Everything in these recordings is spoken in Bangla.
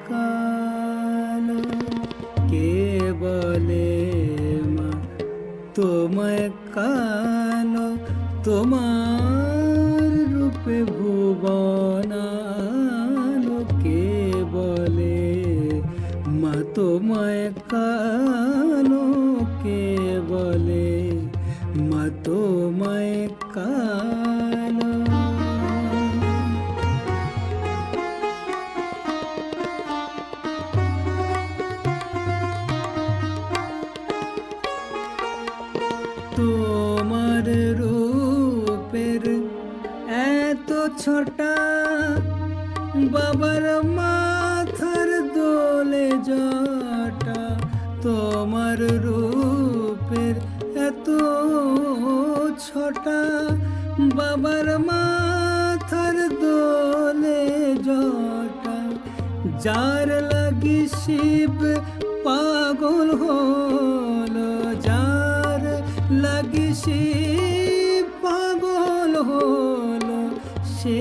কালো কে বলে মা তোমায় কালো তোমার রূপে ভুবন আলো কে বলে মা তোমায় কালো কে বলে মা তোমায় কালো তোমার রূপের এত ছোটা বাবার মাথার দোলে জটা তোমার রূপের এত ছোটা বাবার মাথার দোলে জটা যার লাগি শিব পাগল হলো যার লাগি শিব পাগল হলো সে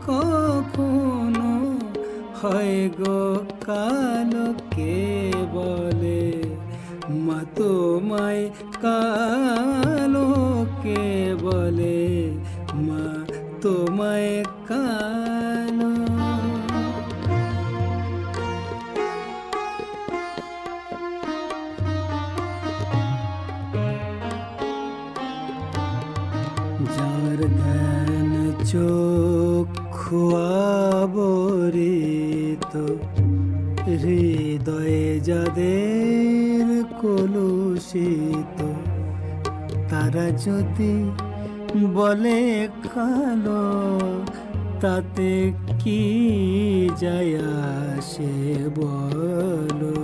কখনো হয় গো কালো কে বলে মা তোমায় কালো কে বলে মা তোমায় কালো যার জ্ঞান চক্ষু আবরিত হৃদয়ে যাদের কলুষিত তারা যদি বলে কালো তাতে কি যায় আসে বলো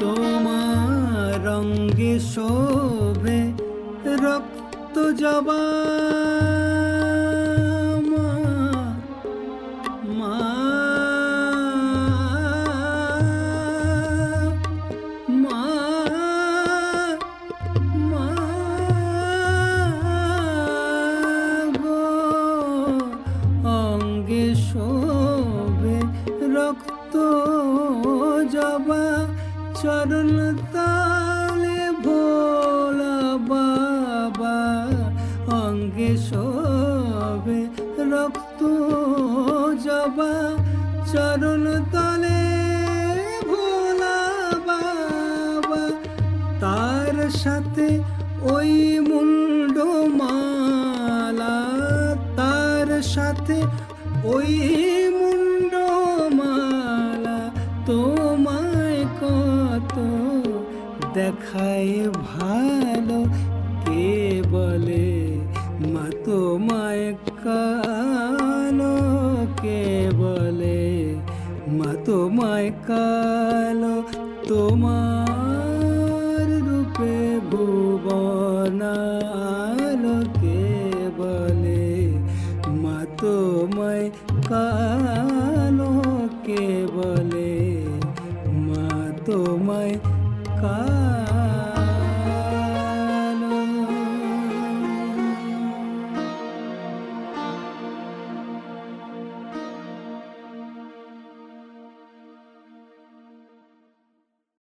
তোমার রঙ্গে শোভে রক্ত জবা মা মা মা গো অঙ্গে শোভে রক্ত জবা চরণ তালে ভোলা বাবা অঙ্গে শোভে রক্ত জবা চরণ তলে ভোলা বাবা তার সাথে ওই মুন্ড মালা তার সাথে ওই মুন্ড মালা তোমায় কত দেখায় ভালো কে বলে মা তোমায় কালো কে বলে মা তোমায় কালো তোমার রূপে ভুবন আলো কে বলে মা তোমায় কালো কে বলে